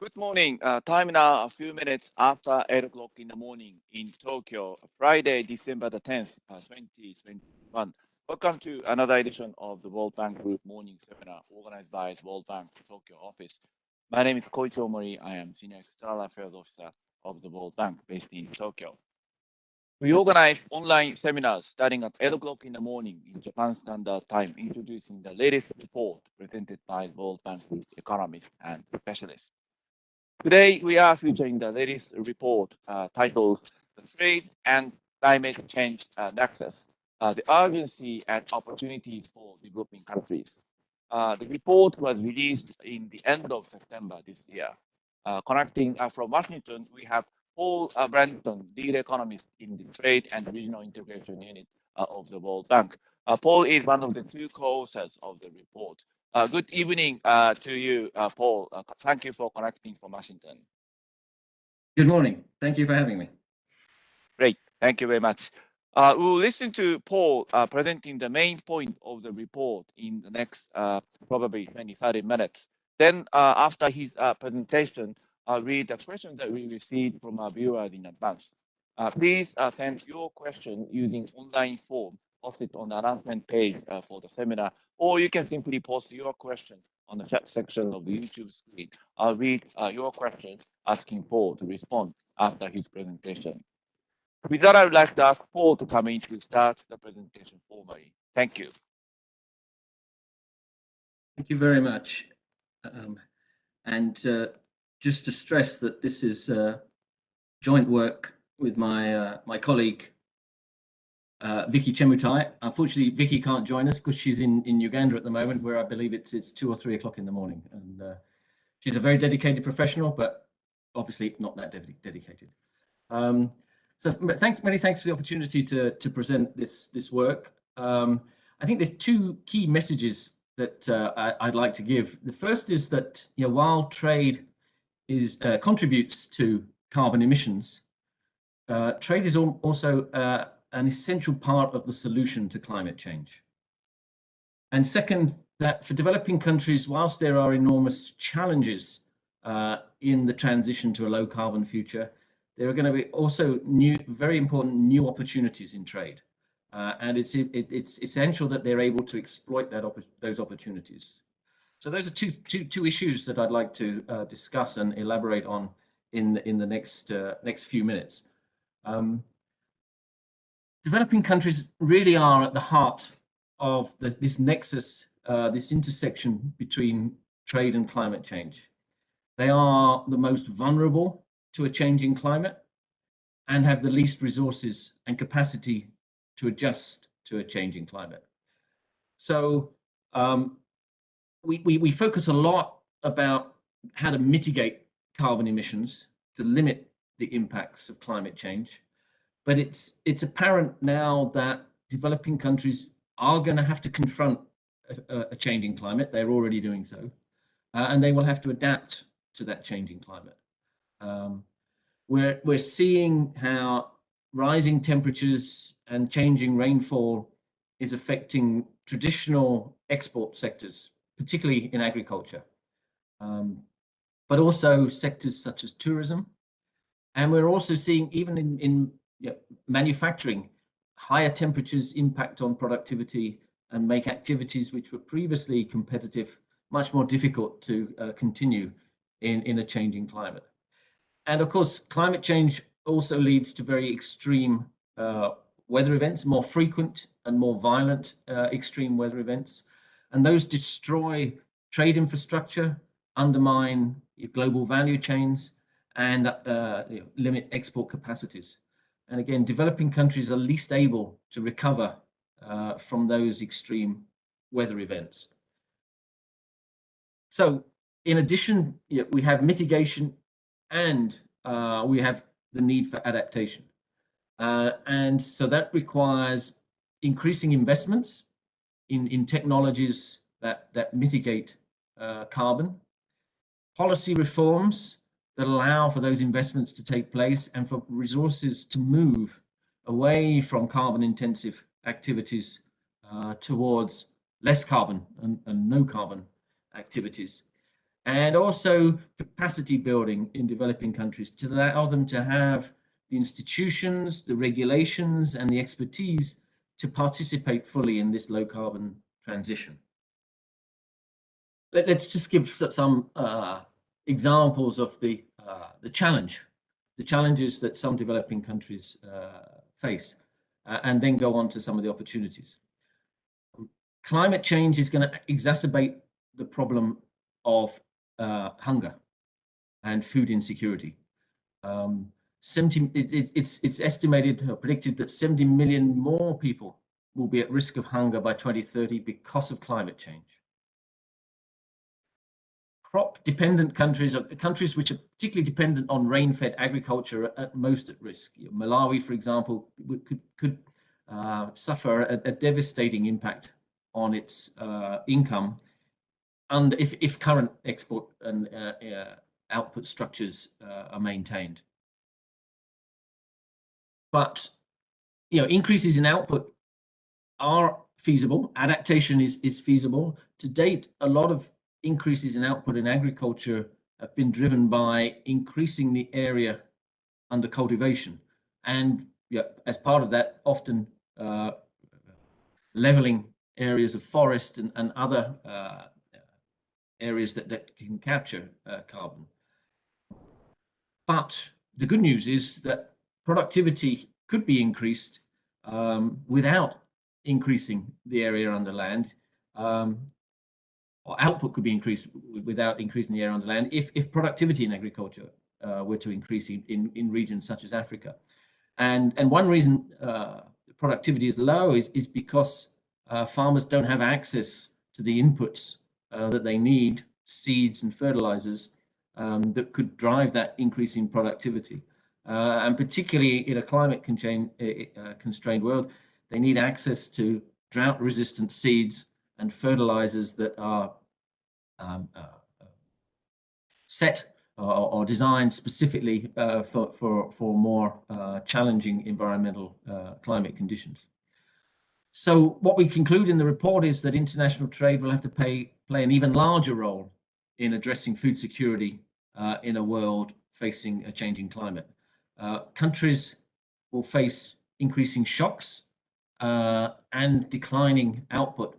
Good morning. Time now a few minutes after 8 o'clock in the morning in Tokyo, Friday, December the 10th, 2021. Welcome to another edition of the World Bank Group Morning Seminar organized by the World Bank Tokyo office. My name is Koichi Omori. I am Senior External Affairs Officer of the World Bank based in Tokyo. We organize online seminars starting at 8 o'clock in the morning in Japan Standard Time, introducing the latest report presented by World Bank Group economists and specialists. Today, we are featuring the latest report titled The Trade and Climate Change Nexus, the urgency and opportunities for developing countries. The report was released in the end of September this year. Connecting from Washington, we have Paul Branton, lead economist in the Trade and Regional Integration Unit of the World Bank. Paul is one of the two co-authors of the report. Good evening to you, Paul. Thank you for connecting from Washington. Good morning. Thank you for having me. Great. Thank you very much. We'll listen to Paul presenting the main point of the report in the next probably 20-30 minutes. Then after his presentation, I'll read the questions that we received from our viewers in advance. Please send your question using online form posted on the announcement page for the seminar, or you can simply post your question on the chat section of the YouTube screen. I'll read your question, asking Paul to respond after his presentation. With that, I would like to ask Paul to come in to start the presentation formally. Thank you. Thank you very much. Just to stress that this is joint work with my colleague, Vicky Chemutai. Unfortunately, Vicky can't join us because she's in Uganda at the moment, where I believe it's 2 or 3 o'clock in the morning. And she's a very dedicated professional, but obviously not that dedicated. So many thanks for the opportunity to present this work. I think there's 2 key messages that I'd like to give. The first is that while trade contributes to carbon emissions, trade is also an essential part of the solution to climate change. And second, that for developing countries, whilst there are enormous challenges in the transition to a low carbon future, there are going to be also very important new opportunities in trade. And it's essential that they're able to exploit those opportunities. So those are two issues that I'd like to discuss and elaborate on in the next few minutes. Developing countries really are at the heart of this nexus, this intersection between trade and climate change. They are the most vulnerable to a changing climate and have the least resources and capacity to adjust to a changing climate. So we focus a lot about how to mitigate carbon emissions to limit the impacts of climate change. But it's apparent now that developing countries are going to have to confront a changing climate. They're already doing so. And they will have to adapt to that changing climate. We're seeing how rising temperatures and changing rainfall is affecting traditional export sectors, particularly in agriculture, but also sectors such as tourism. And we're also seeing, even in manufacturing, higher temperatures impact on productivity and make activities which were previously competitive much more difficult to continue in a changing climate. And of course, climate change also leads to very extreme weather events, more frequent and more violent extreme weather events. And those destroy trade infrastructure, undermine global value chains, and limit export capacities. And again, developing countries are least able to recover from those extreme weather events. So in addition, we have mitigation and we have the need for adaptation. And so that requires increasing investments in technologies that mitigate carbon, policy reforms that allow for those investments to take place and for resources to move away from carbon intensive activities towards less carbon and no carbon activities. and also capacity building in developing countries to allow them to have the institutions, the regulations, and the expertise to participate fully in this low carbon transition. Let's just give some examples of the challenges that some developing countries face, and then go on to some of the opportunities. Climate change is going to exacerbate the problem of hunger and food insecurity. It's estimated or predicted that 70 million more people will be at risk of hunger by 2030 because of climate change. Crop-dependent countries, or countries which are particularly dependent on rain-fed agriculture, are at most at risk. Malawi, for example, could suffer a devastating impact on its income, and if current export and output structures are maintained. But increases in output are feasible. Adaptation is feasible. To date, a lot of increases in output in agriculture have been driven by increasing the area under cultivation, and as part of that, often leveling areas of forest and other areas that can capture carbon. But the good news is that productivity could be increased without increasing the area under land, or output could be increased without increasing the area under land if productivity in agriculture were to increase in regions such as Africa. And one reason productivity is low is because farmers don't have access to the inputs that they need, seeds and fertilizers, that could drive that increase in productivity. And particularly in a climate constrained world, they need access to drought-resistant seeds and fertilizers that are set or designed specifically for more challenging environmental climate conditions. So what we conclude in the report is that international trade will have to play an even larger role in addressing food security in a world facing a changing climate. Countries will face increasing shocks and declining output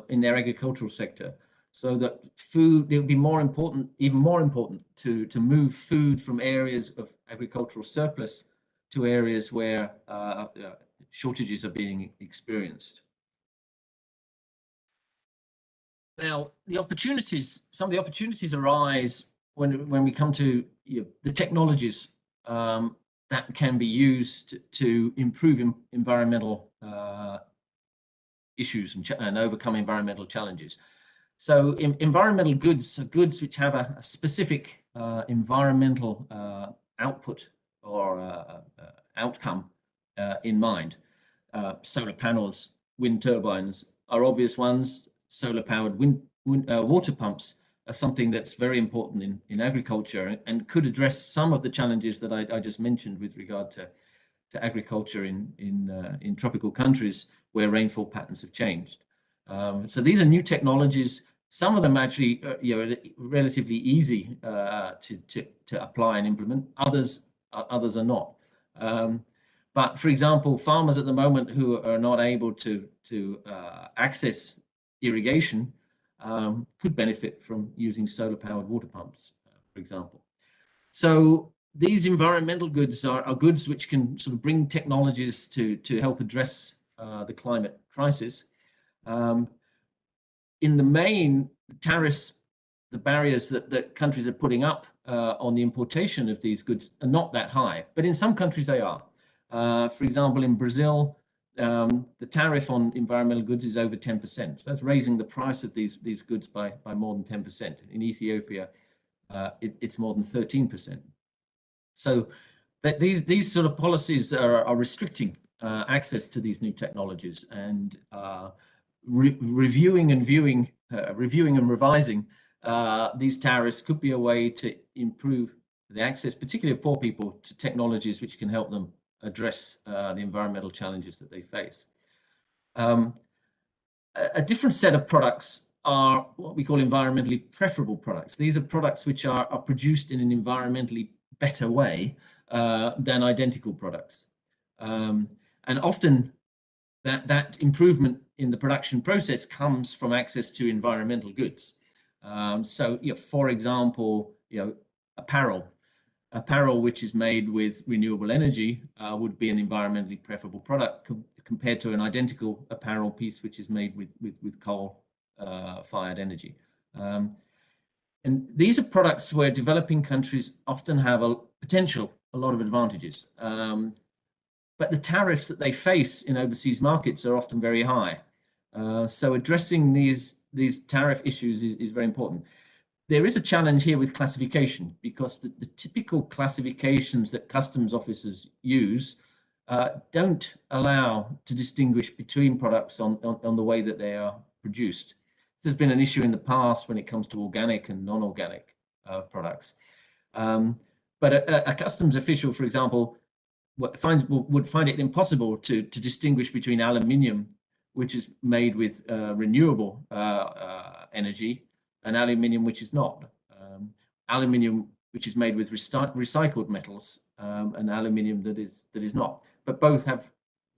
in their agricultural sector, so that food, it will be more important, even more important, to move food from areas of agricultural surplus to areas where shortages are being experienced. Now, some of the opportunities arise when we come to the technologies that can be used to improve environmental issues and overcome environmental challenges. So environmental goods are goods which have a specific environmental output or outcome in mind. Solar panels, wind turbines are obvious ones. Solar-powered water pumps are something that's very important in agriculture and could address some of the challenges that I just mentioned with regard to agriculture in tropical countries where rainfall patterns have changed. So these are new technologies. Some of them actually relatively easy to apply and implement. Others are not. But for example, farmers at the moment who are not able to access irrigation could benefit from using solar-powered water pumps, for example. So these environmental goods are goods which can sort of bring technologies to help address the climate crisis. In the main, tariffs, the barriers that countries are putting up on the importation of these goods are not that high, but in some countries they are. For example, in Brazil, the tariff on environmental goods is over 10%. That's raising the price of these goods by more than 10%. In Ethiopia, it's more than 13%. So that these sort of policies are restricting access to these new technologies, and reviewing and revising these tariffs could be a way to improve the access, particularly of poor people, to technologies which can help them address the environmental challenges that they face. A different set of products are what we call environmentally preferable products. These are products which are produced in an environmentally better way than identical products. And often that improvement in the production process comes from access to environmental goods. So, for example, apparel which is made with renewable energy would be an environmentally preferable product compared to an identical apparel piece which is made with coal fired energy. And these are products where developing countries often have a lot of advantages. But the tariffs that they face in overseas markets are often very high. So addressing these tariff issues is very important. There is a challenge here with classification, because the typical classifications that customs officers use don't allow to distinguish between products on the way that they are produced. There's been an issue in the past when it comes to organic and non-organic products. But a customs official, for example, would find it impossible to distinguish between aluminium, which is made with renewable energy, and aluminium which is not. Aluminium which is made with recycled metals, and aluminium that is not. But both have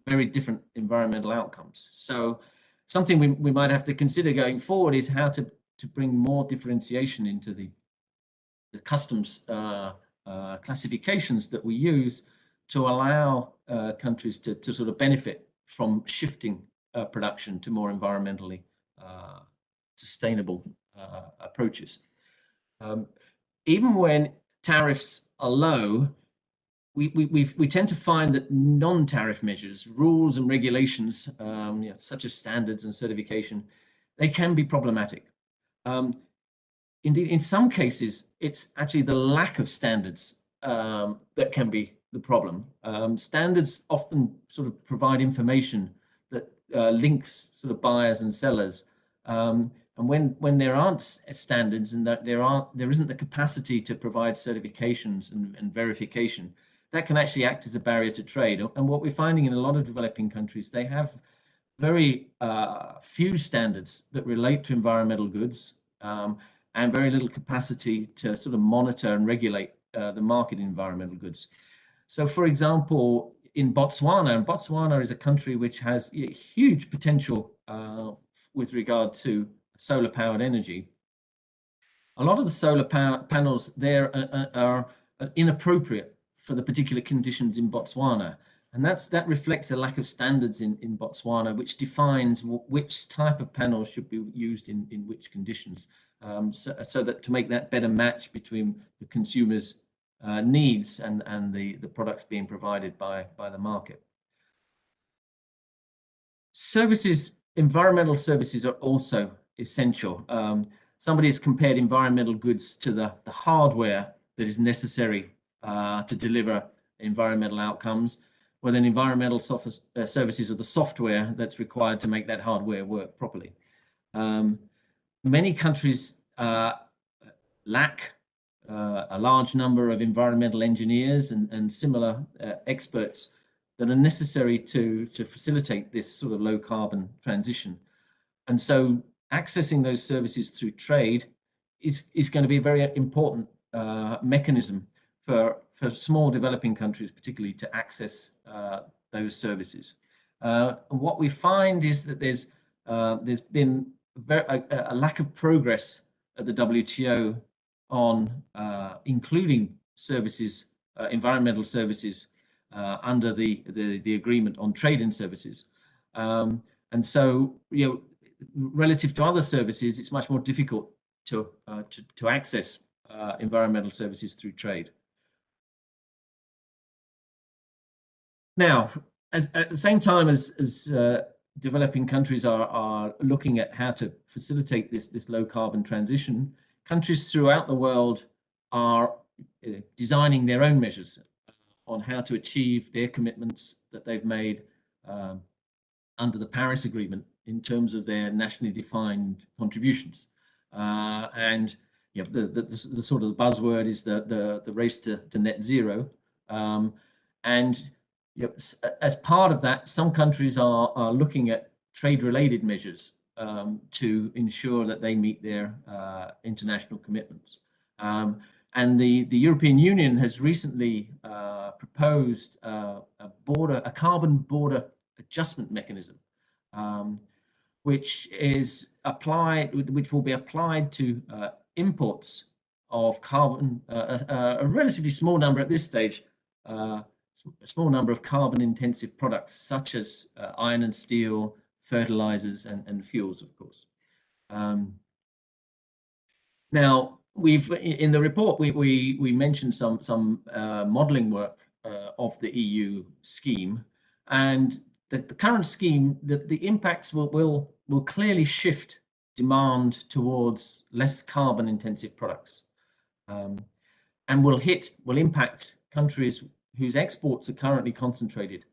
very different environmental outcomes. So something we might have to consider going forward is how to bring more differentiation into the customs classifications that we use to allow countries to sort of benefit from shifting production to more environmentally sustainable approaches. Even when tariffs are low, we tend to find that non-tariff measures, rules and regulations, such as standards and certification, they can be problematic. Indeed, in some cases, it's actually the lack of standards that can be the problem. Standards often sort of provide information that links sort of buyers and sellers. And when there aren't standards and that there isn't the capacity to provide certifications and verification, that can actually act as a barrier to trade. And what we're finding in a lot of developing countries, they have very few standards that relate to environmental goods, and very little capacity to sort of monitor and regulate the market in environmental goods. So, for example, in Botswana, and Botswana is a country which has huge potential with regard to solar-powered energy. A lot of the solar panels there are inappropriate for the particular conditions in Botswana. And that reflects a lack of standards in Botswana, which defines which type of panels should be used in which conditions, so that to make that better match between the consumer's needs and the products being provided by the market. Services, environmental services are also essential. Somebody has compared environmental goods to the hardware that is necessary to deliver environmental outcomes, well, then environmental services are the software that's required to make that hardware work properly. Many countries lack a large number of environmental engineers and similar experts that are necessary to facilitate this sort of low carbon transition. And so accessing those services through trade is going to be a very important mechanism for small developing countries, particularly, to access those services. What we find is that there's been a lack of progress at the WTO on including services, environmental services, under the agreement on trade and services. And so, relative to other services, it's much more difficult to access environmental services through trade. Now, at the same time as developing countries are looking at how to facilitate this low carbon transition, countries throughout the world are designing their own measures on how to achieve their commitments that they've made under the Paris Agreement in terms of their nationally defined contributions. And the sort of the buzzword is the race to net zero. And as part of that, some countries are looking at trade-related measures to ensure that they meet their international commitments. And the European Union has recently proposed a carbon border adjustment mechanism, which will be applied to imports of carbon, a relatively small number at this stage, a small number of carbon-intensive products such as iron and steel, fertilizers, and fuels, of course. Now, in the report we mentioned some modelling work of the EU scheme, and the current scheme, the impacts will clearly shift demand towards less carbon-intensive products, and will impact countries whose exports are currently concentrated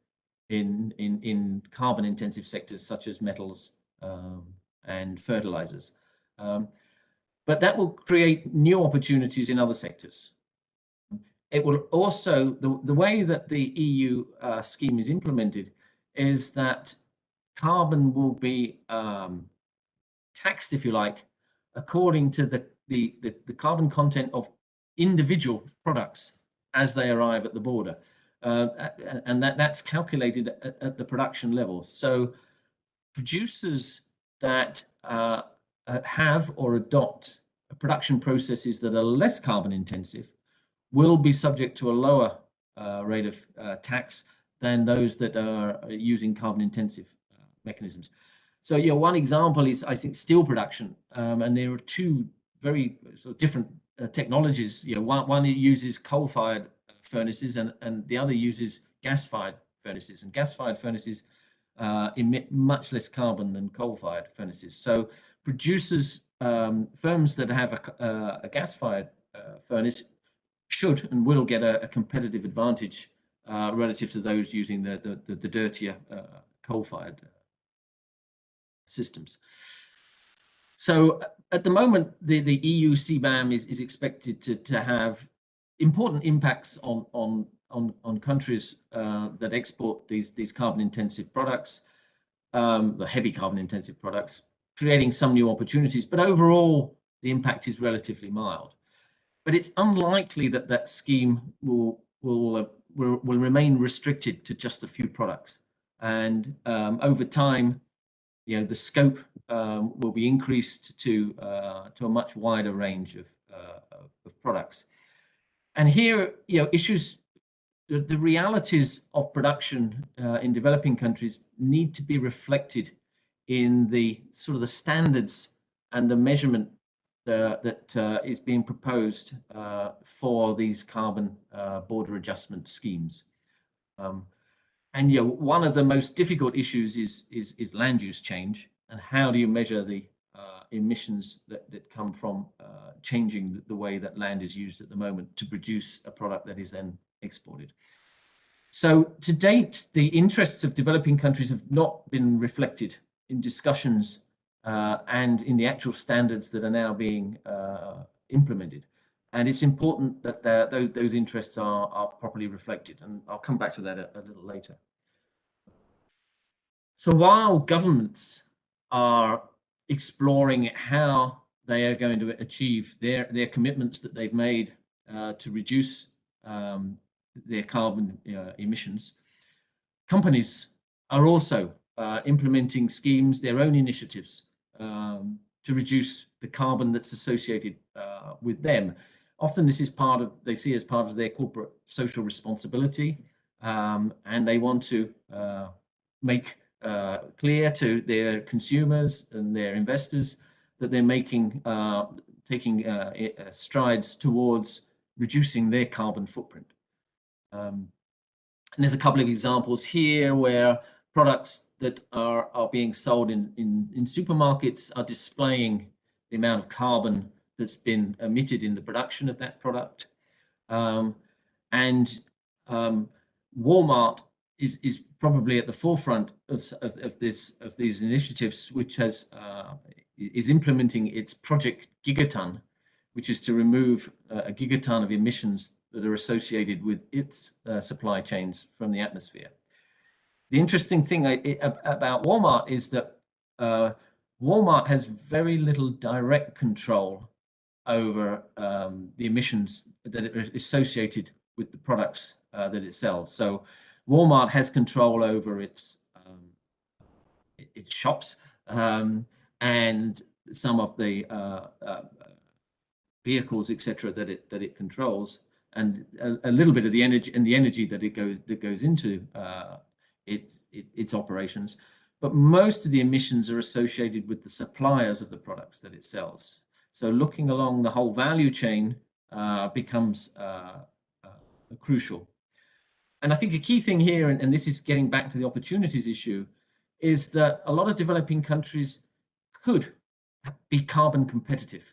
in carbon-intensive sectors such as metals and fertilizers. But that will create new opportunities in other sectors. It will also, the way that the EU scheme is implemented is that carbon will be taxed, if you like, according to the carbon content of individual products as they arrive at the border. And that's calculated at the production level. So producers that have or adopt production processes that are less carbon intensive will be subject to a lower rate of tax than those that are using carbon intensive mechanisms. So, one example is, I think, steel production, and there are two very sort of different technologies. One uses coal-fired furnaces, and the other uses gas-fired furnaces. And gas-fired furnaces emit much less carbon than coal-fired furnaces. So producers, firms that have a gas-fired furnace should and will get a competitive advantage relative to those using the dirtier coal-fired systems. So at the moment, the EU CBAM is expected to have important impacts on countries that export these carbon-intensive products, the heavy carbon-intensive products, creating some new opportunities. But overall, the impact is relatively mild. But it's unlikely that that scheme will remain restricted to just a few products. And over time, the scope will be increased to a much wider range of products. And here, issues, the realities of production in developing countries need to be reflected in the sort of the standards and the measurement that is being proposed for these carbon border adjustment schemes. And one of the most difficult issues is land use change, and how do you measure the emissions that come from changing the way that land is used at the moment to produce a product that is then exported. So to date, the interests of developing countries have not been reflected in discussions and in the actual standards that are now being implemented. And it's important that those interests are properly reflected. And I'll come back to that a little later. So while governments are exploring how they are going to achieve their commitments that they've made to reduce their carbon emissions, companies are also implementing schemes, their own initiatives to reduce the carbon that's associated with them. Often this is they see as part of their corporate social responsibility, and they want to make clear to their consumers and their investors that they're taking strides towards reducing their carbon footprint. And there's a couple of examples here where products that are being sold in supermarkets are displaying the amount of carbon that's been emitted in the production of that product. And Walmart is probably at the forefront of these initiatives, which is implementing its Project Gigaton, which is to remove a gigaton of emissions that are associated with its supply chains from the atmosphere. The interesting thing about Walmart is that Walmart has very little direct control over the emissions that are associated with the products that it sells. So Walmart has control over its shops and some of the vehicles, etc., that it controls, and a little bit of the energy that goes into its operations. But most of the emissions are associated with the suppliers of the products that it sells. So looking along the whole value chain becomes crucial. And I think a key thing here, and this is getting back to the opportunities issue, is that a lot of developing countries could be carbon competitive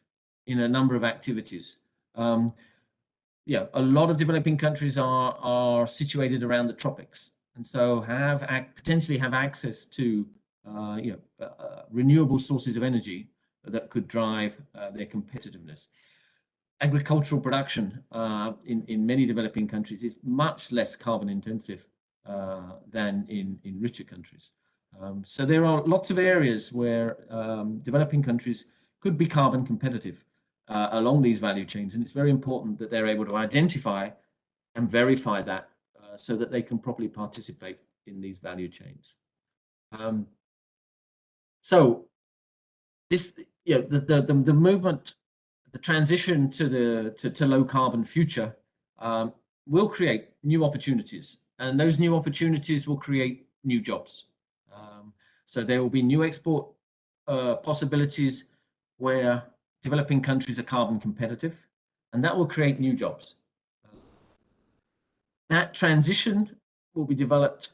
in a number of activities. Yeah, a lot of developing countries are situated around the tropics, and so potentially have access to renewable sources of energy that could drive their competitiveness. Agricultural production in many developing countries is much less carbon intensive than in richer countries. So there are lots of areas where developing countries could be carbon competitive along these value chains, and it's very important that they're able to identify and verify that so that they can properly participate in these value chains. So this, the movement, the transition to low carbon future will create new opportunities, and those new opportunities will create new jobs. So there will be new export possibilities where developing countries are carbon competitive, and that will create new jobs. That transition will be developed,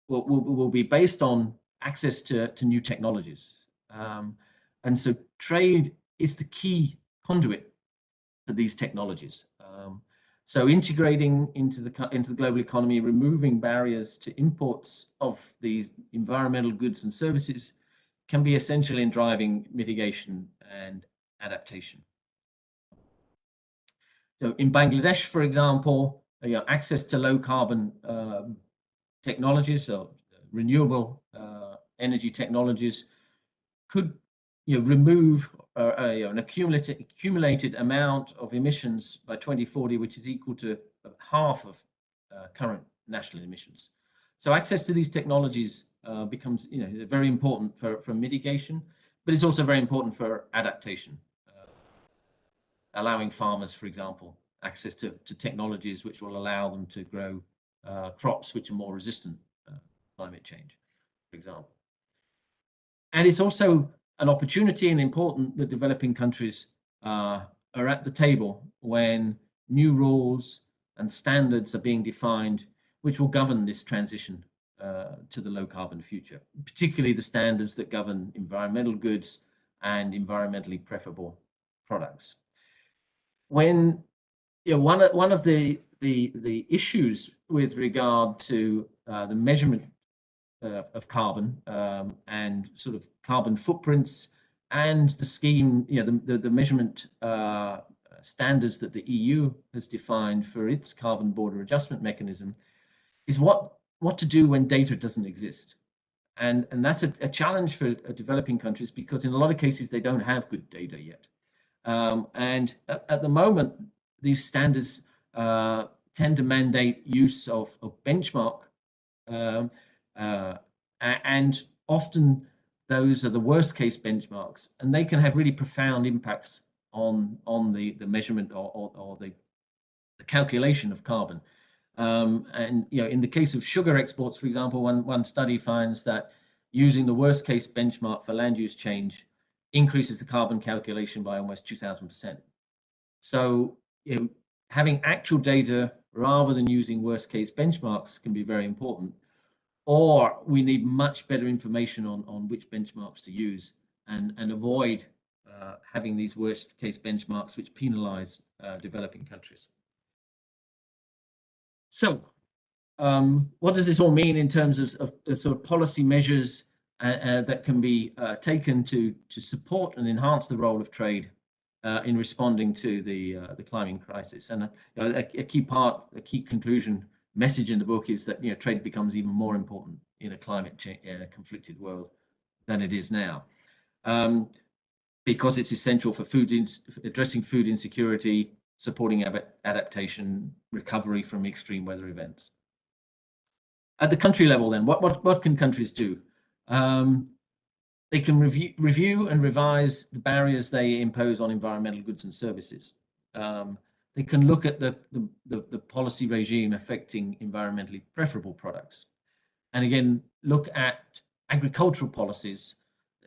will be based on access to new technologies. And so trade is the key conduit for these technologies. So integrating into the global economy, removing barriers to imports of these environmental goods and services can be essential in driving mitigation and adaptation. So in Bangladesh, for example, access to low carbon technologies, so renewable energy technologies, could remove an accumulated amount of emissions by 2040, which is equal to half of current national emissions. So access to these technologies becomes very important for mitigation, but it's also very important for adaptation, allowing farmers, for example, access to technologies which will allow them to grow crops which are more resistant to climate change, for example. And it's also an opportunity and important that developing countries are at the table when new rules and standards are being defined, which will govern this transition to the low carbon future, particularly the standards that govern environmental goods and environmentally preferable products. When one of the issues with regard to the measurement of carbon and sort of carbon footprints and the scheme, the measurement standards that the EU has defined for its carbon border adjustment mechanism, is what to do when data doesn't exist. And that's a challenge for developing countries, because in a lot of cases they don't have good data yet. And at the moment, these standards tend to mandate use of benchmark, and often those are the worst case benchmarks, and they can have really profound impacts on the measurement or the calculation of carbon. And in the case of sugar exports, for example, one study finds that using the worst case benchmark for land use change increases the carbon calculation by almost 2,000%. So having actual data rather than using worst case benchmarks can be very important. Or we need much better information on which benchmarks to use, and avoid having these worst case benchmarks which penalize developing countries. So what does this all mean in terms of sort of policy measures that can be taken to support and enhance the role of trade in responding to the climate crisis? And a key conclusion message in the book is that trade becomes even more important in a climate conflicted world than it is now. because it's essential for addressing food insecurity, supporting adaptation, recovery from extreme weather events. At the country level, then, what can countries do? They can review and revise the barriers they impose on environmental goods and services. They can look at the policy regime affecting environmentally preferable products. And again, look at agricultural policies,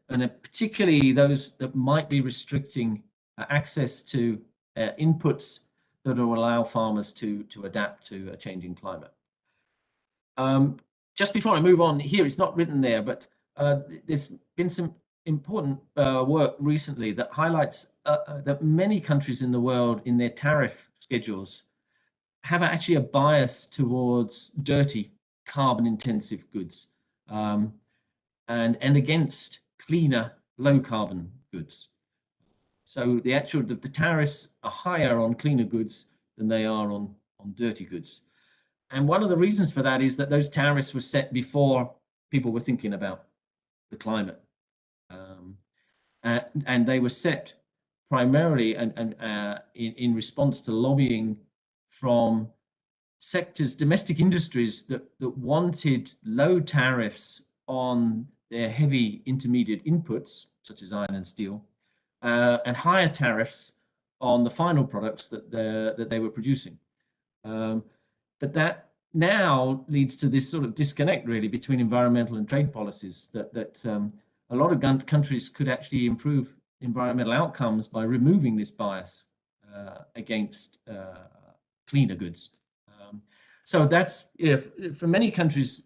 and particularly those that might be restricting access to inputs that will allow farmers to adapt to a changing climate. Just before I move on here, it's not written there, but there's been some important work recently that highlights that many countries in the world, in their tariff schedules, have actually a bias towards dirty, carbon-intensive goods, and against cleaner, low-carbon goods. So the tariffs are higher on cleaner goods than they are on dirty goods. And one of the reasons for that is that those tariffs were set before people were thinking about the climate. And they were set primarily in response to lobbying from sectors, domestic industries that wanted low tariffs on their heavy intermediate inputs, such as iron and steel, and higher tariffs on the final products that they were producing. But that now leads to this sort of disconnect, really, between environmental and trade policies, that a lot of countries could actually improve environmental outcomes by removing this bias against cleaner goods. So that's, for many countries,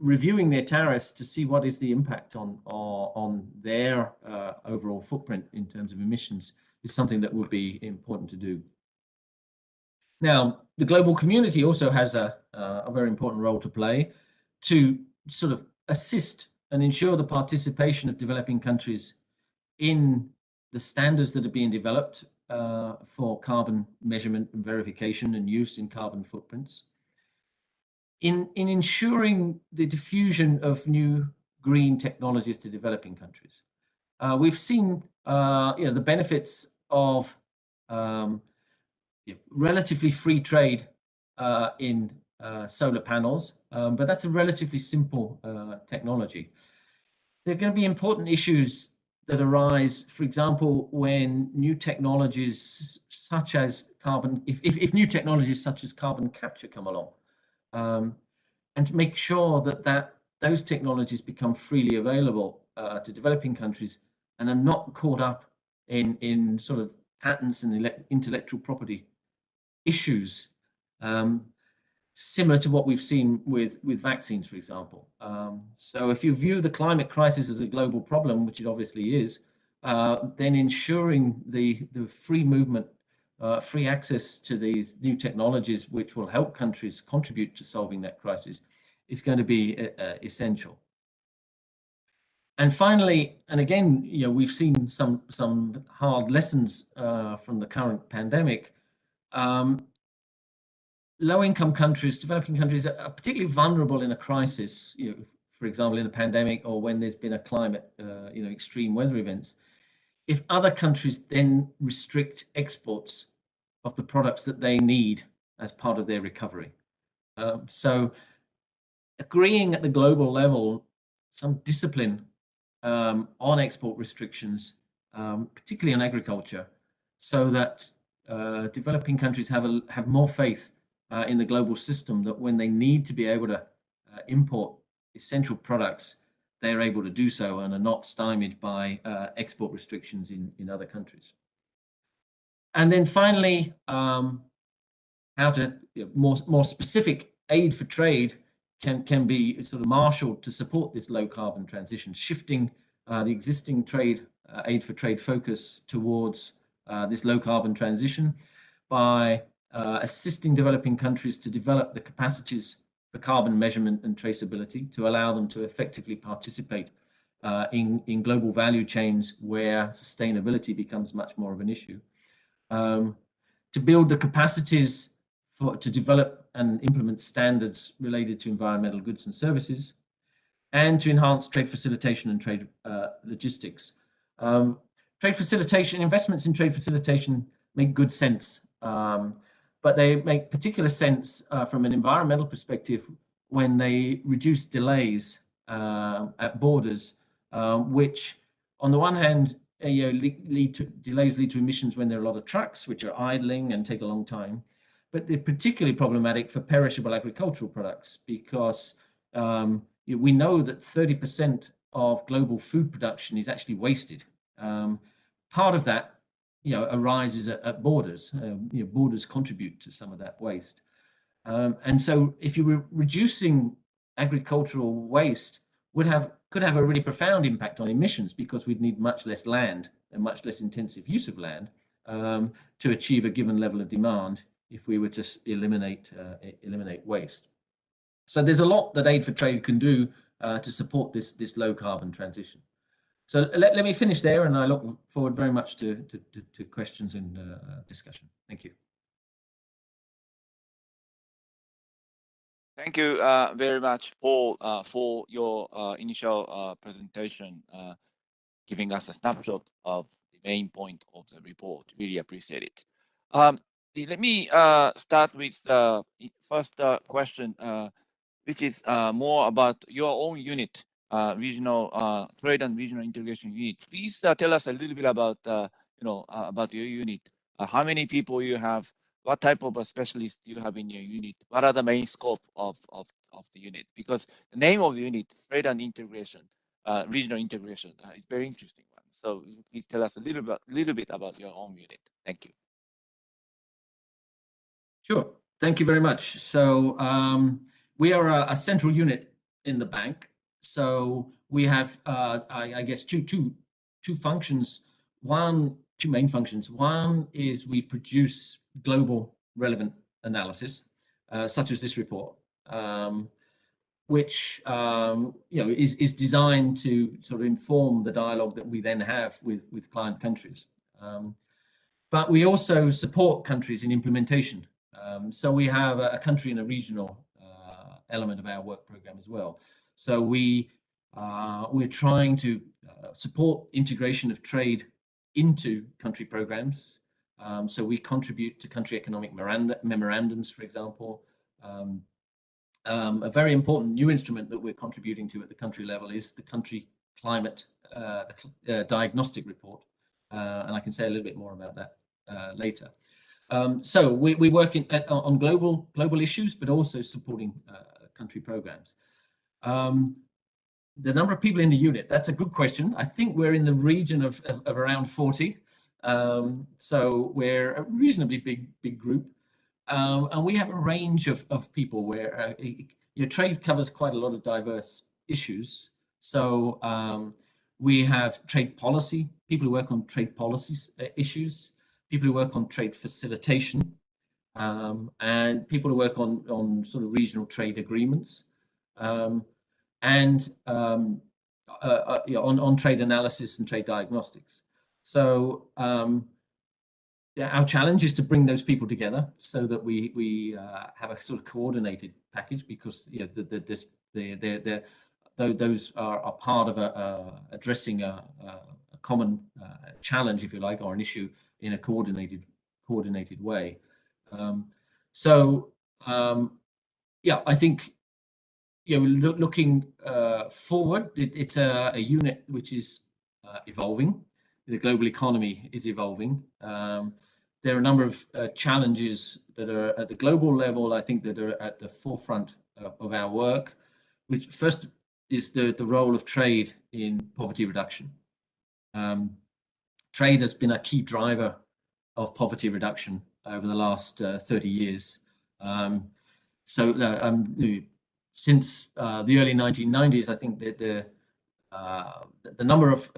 reviewing their tariffs to see what is the impact on their overall footprint in terms of emissions is something that would be important to do. Now, the global community also has a very important role to play to sort of assist and ensure the participation of developing countries in the standards that are being developed for carbon measurement and verification and use in carbon footprints, in ensuring the diffusion of new green technologies to developing countries. We've seen the benefits of relatively free trade in solar panels, but that's a relatively simple technology. There are going to be important issues that arise, for example, when new technologies such as if new technologies such as carbon capture come along, and to make sure that those technologies become freely available to developing countries and are not caught up in sort of patents and intellectual property issues, similar to what we've seen with vaccines, for example. So if you view the climate crisis as a global problem, which it obviously is, then ensuring the free movement, free access to these new technologies, which will help countries contribute to solving that crisis, is going to be essential. And finally, and again, we've seen some hard lessons from the current pandemic. Low-income countries, developing countries, are particularly vulnerable in a crisis, for example, in a pandemic or when there's been a climate, extreme weather events. If other countries then restrict exports of the products that they need as part of their recovery. So agreeing at the global level some discipline on export restrictions, particularly on agriculture, so that developing countries have more faith in the global system, that when they need to be able to import essential products, they're able to do so and are not stymied by export restrictions in other countries. And then finally, how to more specific aid for trade can be sort of marshaled to support this low carbon transition, shifting the existing aid for trade focus towards this low carbon transition by assisting developing countries to develop the capacities for carbon measurement and traceability to allow them to effectively participate in global value chains where sustainability becomes much more of an issue. To build the capacities to develop and implement standards related to environmental goods and services, and to enhance trade facilitation and trade logistics. Trade facilitation, investments in trade facilitation make good sense, but they make particular sense from an environmental perspective when they reduce delays at borders, which on the one hand, delays lead to emissions when there are a lot of trucks which are idling and take a long time, but they're particularly problematic for perishable agricultural products because we know that 30% of global food production is actually wasted. Part of that, arises at borders. Borders contribute to some of that waste, and so if you were reducing agricultural waste, could have a really profound impact on emissions because we'd need much less land and much less intensive use of land to achieve a given level of demand if we were to eliminate waste. So there's a lot that Aid for Trade can do to support this low carbon transition. So let me finish there, and I look forward very much to questions and discussion. Thank you. Thank you very much, Paul, for your initial presentation, giving us a snapshot of the main point of the report. Really appreciate it. Let me start with the first question, which is more about your own unit, regional trade and regional integration unit. Please tell us a little bit about about your unit. How many people you have? What type of a specialist do you have in your unit? What are the main scope of the unit? Because the name of the unit, trade and integration, regional integration, is very interesting one. So please tell us a little bit about your own unit. Thank you. Sure. Thank you very much. So we are a central unit in the bank. So we have, I guess, two functions. Two main functions. One is we produce global relevant analysis, such as this report, which is designed to sort of inform the dialogue that we then have with client countries. But we also support countries in implementation. So we have a country and a regional element of our work program as well. So we're trying to support integration of trade into country programs. So we contribute to country economic memorandums, for example. A very important new instrument that we're contributing to at the country level is the country climate diagnostic report. And I can say a little bit more about that later. So we work on global issues, but also supporting country programs. The number of people in the unit, that's a good question. I think we're in the region of around 40. So we're a reasonably big group. And we have a range of people where trade covers quite a lot of diverse issues. So we have trade policy, people who work on trade policies issues, people who work on trade facilitation, and people who work on sort of regional trade agreements, and on trade analysis and trade diagnostics. So our challenge is to bring those people together so that we have a sort of coordinated package, because those are part of addressing a common challenge, if you like, or an issue in a coordinated way. I think looking forward, it's a unit which is evolving. The global economy is evolving. There are a number of challenges that are at the global level, I think, that are at the forefront of our work, which first is the role of trade in poverty reduction. Trade has been a key driver of poverty reduction over the last 30 years. Since the early 1990s, I think that the number of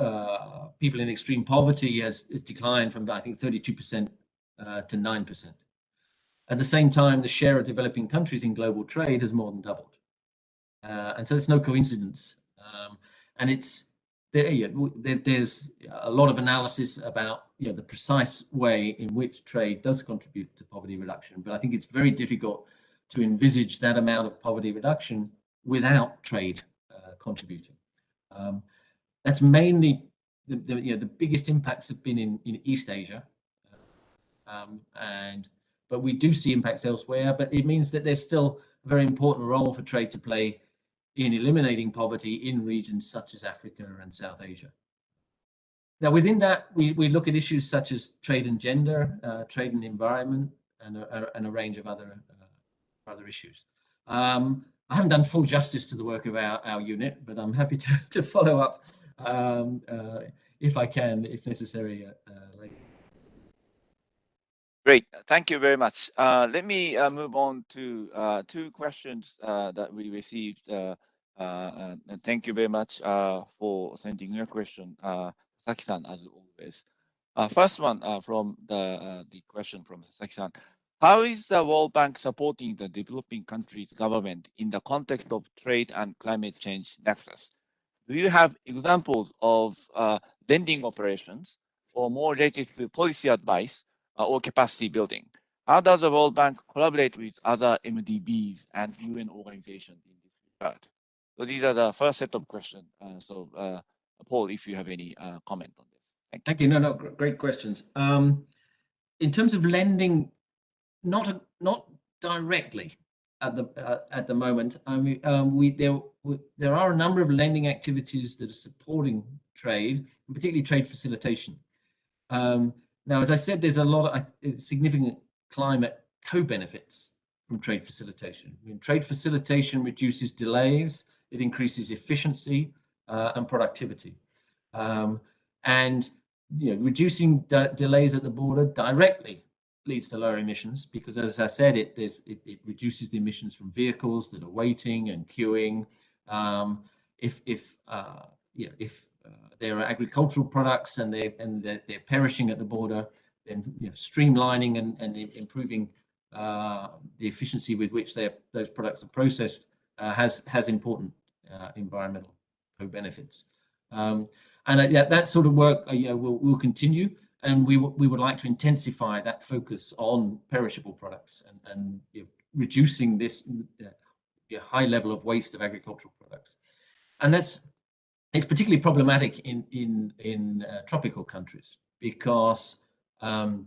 people in extreme poverty has declined from, I think, 32% to 9%. At the same time, the share of developing countries in global trade has more than doubled. And so it's no coincidence. And there's a lot of analysis about the precise way in which trade does contribute to poverty reduction. But I think it's very difficult to envisage that amount of poverty reduction without trade contributing. That's mainly the biggest impacts have been in East Asia, but we do see impacts elsewhere. But it means that there's still a very important role for trade to play in eliminating poverty in regions such as Africa and South Asia. Now, within that, we look at issues such as trade and gender, trade and environment, and a range of other issues. I haven't done full justice to the work of our unit, but I'm happy to follow up if I can, if necessary, later. Great, thank you very much. Let me move on to 2 questions that we received. And thank you very much for sending your question, Sasaki-san, as always. First one from the question from Sasaki-san. How is the World Bank supporting the developing countries' government in the context of trade and climate change nexus? Do you have examples of lending operations or more related to policy advice or capacity building? How does the World Bank collaborate with other MDBs and UN organizations in this regard? So these are the first set of questions. Paul, if you have any comment on this. Thank you. No, great questions. In terms of lending, not directly at the moment. I mean, there are a number of lending activities that are supporting trade, and particularly trade facilitation. Now, as I said, there's a lot of significant climate co-benefits from trade facilitation. I mean, trade facilitation reduces delays, it increases efficiency and productivity. And reducing delays at the border directly leads to lower emissions because, as I said, it reduces the emissions from vehicles that are waiting and queuing. If there are agricultural products and they're perishing at the border, then streamlining and improving the efficiency with which those products are processed has important environmental co-benefits. And that sort of work will continue, and we would like to intensify that focus on perishable products and reducing this high level of waste of agricultural products. And it's particularly problematic in tropical countries because high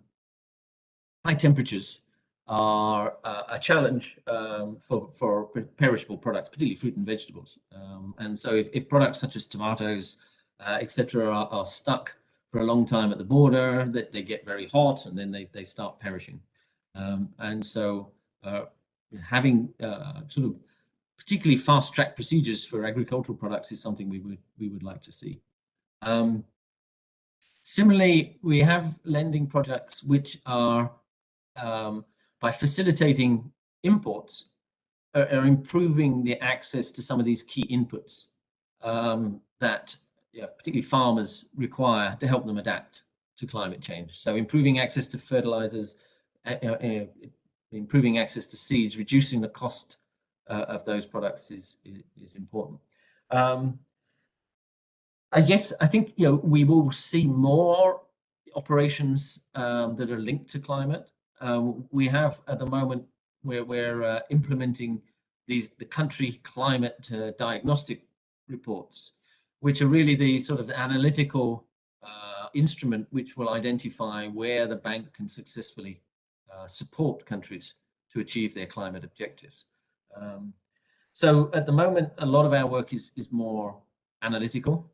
temperatures are a challenge for perishable products, particularly fruit and vegetables. And so if products such as tomatoes, etc., are stuck for a long time at the border, that they get very hot and then they start perishing. And so having sort of particularly fast-track procedures for agricultural products is something we would like to see. Similarly, we have lending projects which are, by facilitating imports, are improving the access to some of these key inputs that particularly farmers require to help them adapt to climate change. So improving access to fertilizers, improving access to seeds, reducing the cost of those products is important. I think we will see more operations that are linked to climate. We have at the moment we're implementing the country climate diagnostic reports, which are really the sort of analytical instrument which will identify where the bank can successfully support countries to achieve their climate objectives. So at the moment, a lot of our work is more analytical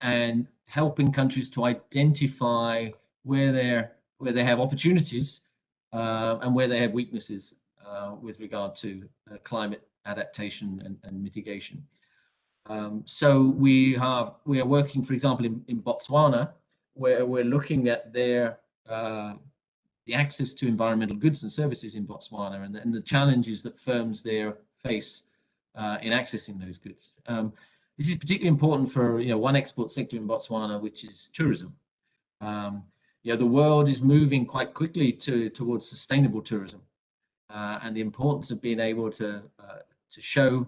and helping countries to identify where they have opportunities and where they have weaknesses with regard to climate adaptation and mitigation. So we are working, for example, in Botswana, where we're looking at the access to environmental goods and services in Botswana and the challenges that firms there face in accessing those goods. This is particularly important for one export sector in Botswana, which is tourism. The world is moving quite quickly towards sustainable tourism, and the importance of being able to show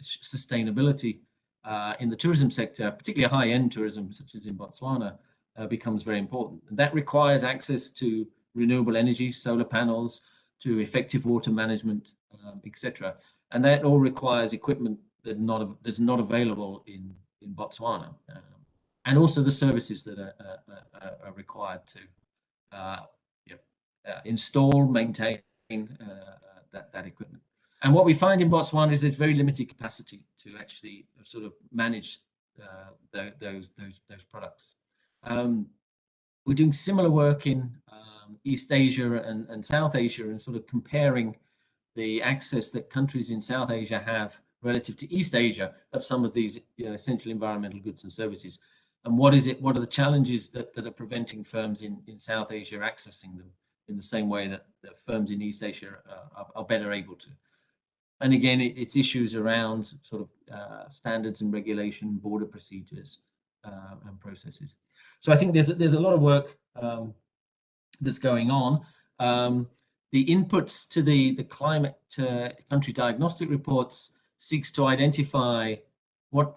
sustainability in the tourism sector, particularly high-end tourism, such as in Botswana, becomes very important. And that requires access to renewable energy, solar panels, to effective water management, etc. And that all requires equipment that's not available in Botswana. and also the services that are required to install, maintain that equipment. And what we find in Botswana is there's very limited capacity to actually sort of manage those products. We're doing similar work in East Asia and South Asia, and sort of comparing the access that countries in South Asia have relative to East Asia of some of these essential environmental goods and services. And what are the challenges that are preventing firms in South Asia accessing them in the same way that firms in East Asia are better able to? And again, it's issues around sort of standards and regulation, border procedures, and processes. So I think there's a lot of work that's going on. The inputs to the climate country diagnostic reports seeks to identify what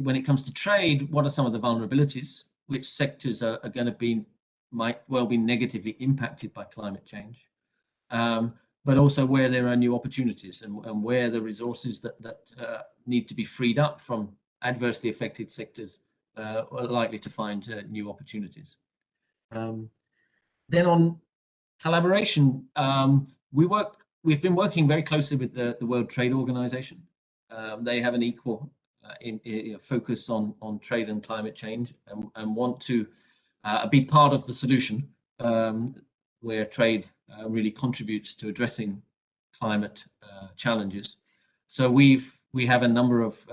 when it comes to trade, what are some of the vulnerabilities, which sectors are going to might well be negatively impacted by climate change, but also where there are new opportunities and where the resources that need to be freed up from adversely affected sectors are likely to find new opportunities. Then on collaboration, we've been working very closely with the World Trade Organization. They have an equal focus on trade and climate change, and want to be part of the solution, where trade really contributes to addressing climate challenges. So we have a number of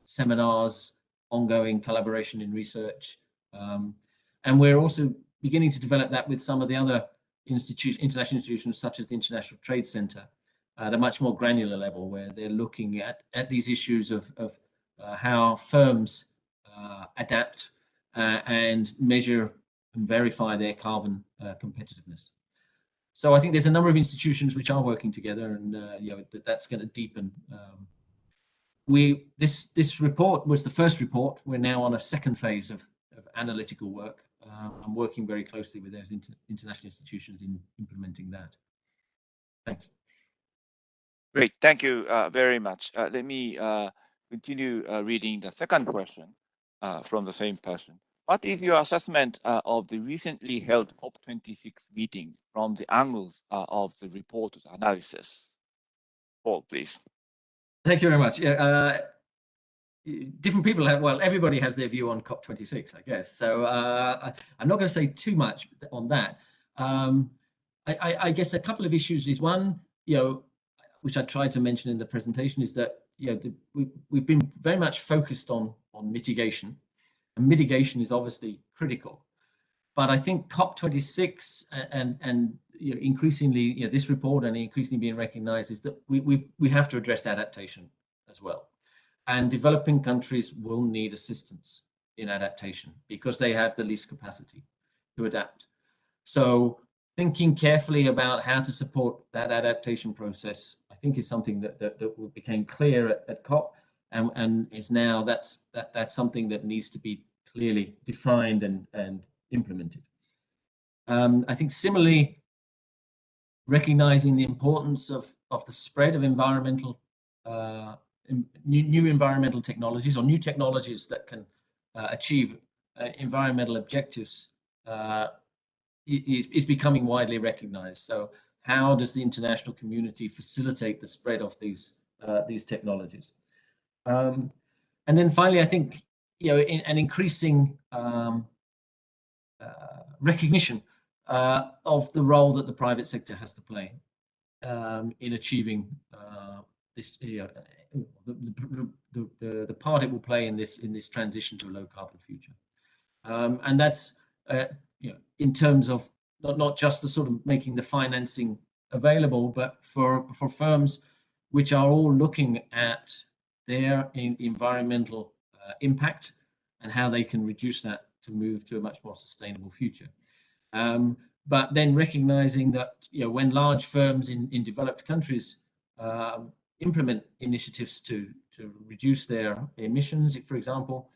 seminars, ongoing collaboration in research, and we're also beginning to develop that with some of the other international institutions, such as the International Trade Center, at a much more granular level, where they're looking at these issues of how firms adapt and measure and verify their carbon competitiveness. So I think there's a number of institutions which are working together, and that's going to deepen. This report was the first report. We're now on a second phase of analytical work. I'm working very closely with those international institutions in implementing that. Thanks. Great, thank you very much. Let me continue reading the second question from the same person. What is your assessment of the recently held COP26 meeting from the angles of the report's analysis? Paul, please. Thank you very much. Different people have, well, everybody has their view on COP26, I guess. So I'm not going to say too much on that. I guess a couple of issues is one, which I tried to mention in the presentation, is that we've been very much focused on mitigation, and mitigation is obviously critical. But I think COP26 and increasingly, this report and increasingly being recognized is that we have to address adaptation as well. And developing countries will need assistance in adaptation because they have the least capacity to adapt. So thinking carefully about how to support that adaptation process, I think, is something that became clear at COP, and is now that's something that needs to be clearly defined and implemented. I think similarly, recognizing the importance of the spread of environmental new environmental technologies, or new technologies that can achieve environmental objectives, is becoming widely recognized. So how does the international community facilitate the spread of these technologies? And then finally, I think an increasing recognition of the role that the private sector has to play in achieving this, the part it will play in this transition to a low carbon future, and that's in terms of not just the sort of making the financing available, but for firms which are all looking at their environmental impact and how they can reduce that to move to a much more sustainable future. But then recognizing that when large firms in developed countries implement initiatives to reduce their emissions, for example,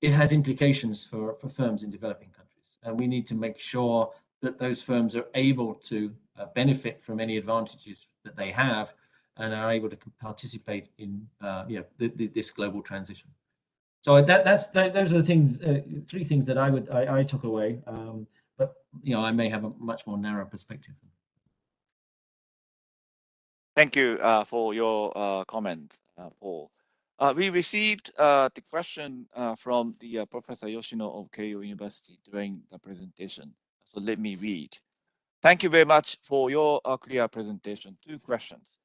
it has implications for firms in developing countries. And we need to make sure that those firms are able to benefit from any advantages that they have and are able to participate in this global transition. So those are the things, three things that I took away. But I may have a much more narrow perspective. Thank you for your comment, Paul. We received the question from the Professor Yoshino of Keio University during the presentation. So let me read. Thank you very much for your clear presentation. Two questions.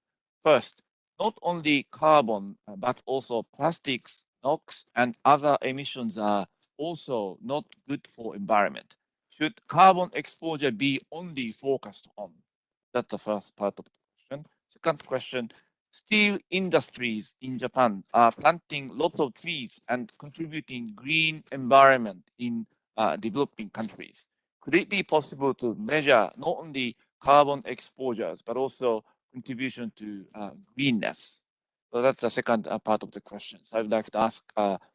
First, not only carbon, but also plastics, NOx, and other emissions are also not good for environment. Should carbon exposure be only focused on? That's the first part of the question. Second question, steel industries in Japan are planting lots of trees and contributing green environment in developing countries. Could it be possible to measure not only carbon exposures, but also contribution to greenness? So that's the second part of the question. So I would like to ask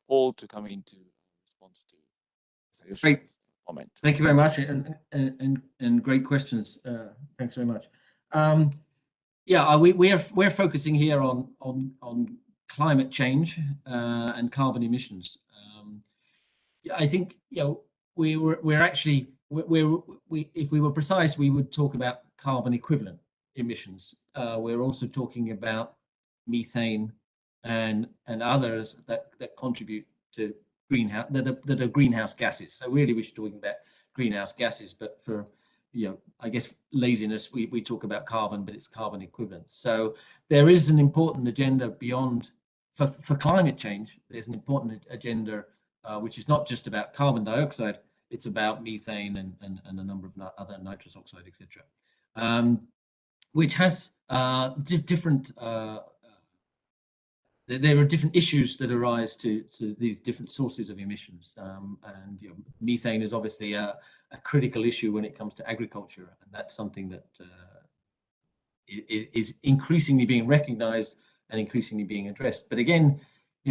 Paul to come into response to Yoshi's comment. Thank you very much, and great questions. Thanks very much. Yeah, we're focusing here on climate change and carbon emissions. I think we're actually if we were precise, we would talk about carbon equivalent emissions. We're also talking about methane and others that contribute to greenhouse that are greenhouse gases. So really, we should be talking about greenhouse gases, but for I guess laziness, we talk about carbon, but it's carbon equivalent. So there is an important agenda beyond for climate change. There's an important agenda which is not just about carbon dioxide, it's about methane and a number of other nitrous oxide, etc., which has different. There are different issues that arise to these different sources of emissions, and methane is obviously a critical issue when it comes to agriculture, and that's something that is increasingly being recognized and increasingly being addressed. But again,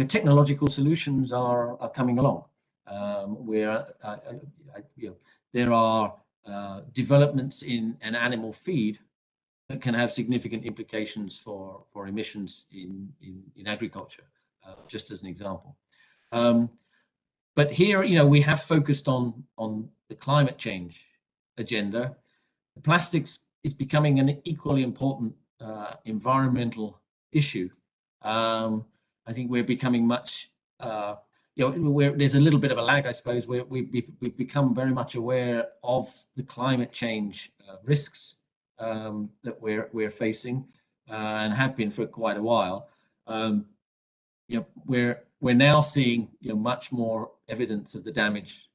technological solutions are coming along. Where there are developments in an animal feed that can have significant implications for emissions in agriculture, just as an example. But here, we have focused on the climate change agenda. The plastics is becoming an equally important environmental issue. I think we're becoming much, there's a little bit of a lag, I suppose, where we've become very much aware of the climate change risks that we're facing and have been for quite a while. We're now seeing much more evidence of the damage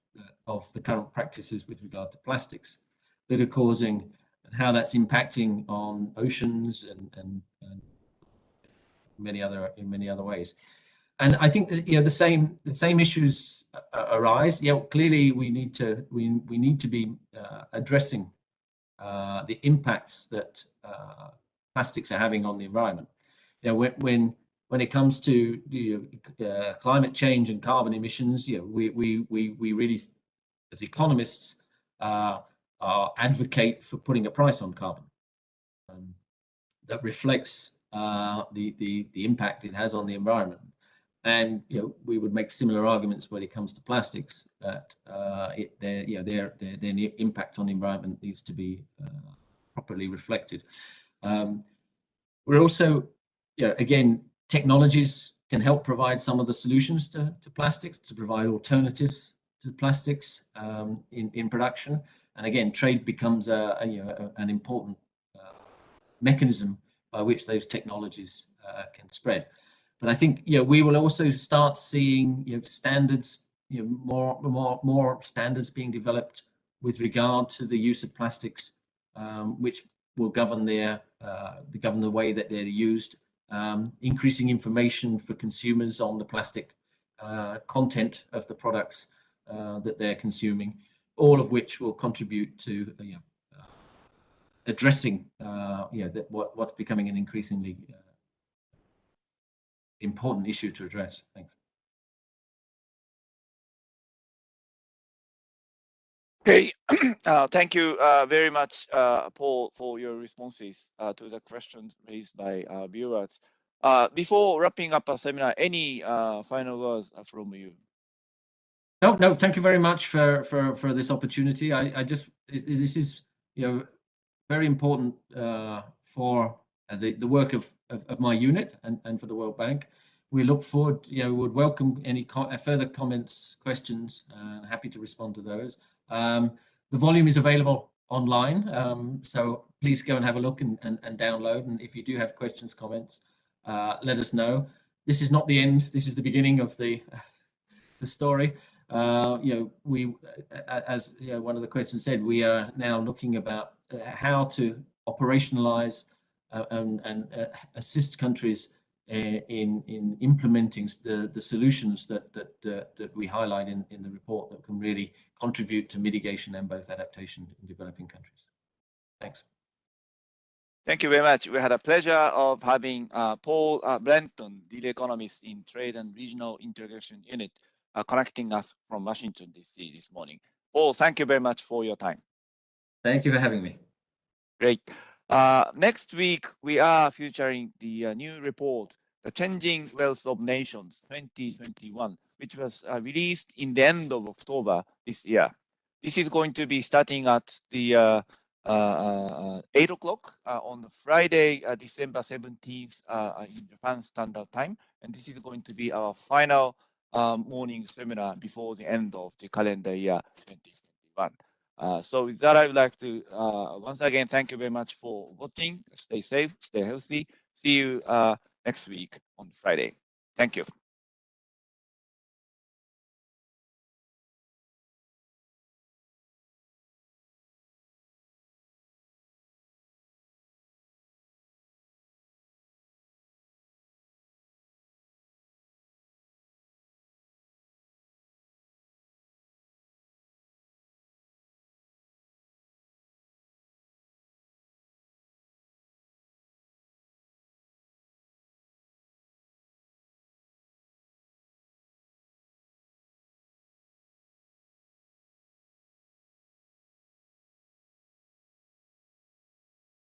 of the current practices with regard to plastics that are causing, and how that's impacting on oceans and many other ways. And I think the same issues arise. Clearly we need to be addressing the impacts that plastics are having on the environment. When it comes to climate change and carbon emissions, we really, as economists, advocate for putting a price on carbon that reflects the impact it has on the environment. And we would make similar arguments when it comes to plastics, that their impact on the environment needs to be properly reflected. We're also, again, technologies can help provide some of the solutions to plastics, to provide alternatives to plastics in production. And again, trade becomes an important mechanism by which those technologies can spread. But I think we will also start seeing standards, more standards being developed with regard to the use of plastics, which will govern the way that they're used, increasing information for consumers on the plastic content of the products that they're consuming, all of which will contribute to addressing what's becoming an increasingly important issue to address. Thanks. Okay, thank you very much, Paul, for your responses to the questions raised by viewers. Before wrapping up our seminar, any final words from you? No, thank you very much for this opportunity. This is very important for the work of my unit and for the World Bank. We look forward, would welcome any further comments, questions, and happy to respond to those. The volume is available online, so please go and have a look and download. And if you do have questions, comments, let us know. This is not the end. This is the beginning of the story. We, as one of the questions said, we are now looking about how to operationalize and assist countries in implementing the solutions that we highlight in the report that can really contribute to mitigation and both adaptation in developing countries. Thanks. Thank you very much. We had a pleasure of having Paul Brenton, lead economist in Trade and Regional Integration Unit, connecting us from Washington, D.C. this morning. Paul, thank you very much for your time. Thank you for having me. Great. Next week, we are featuring the new report, The Changing Wealth of Nations 2021, which was released in the end of October this year. This is going to be starting at the 8 o'clock on Friday, December 17th in Japan Standard Time. And this is going to be our final morning seminar before the end of the calendar year 2021. So with that, I would like to once again thank you very much for watching. Stay safe, stay healthy. See you next week on Friday. Thank you.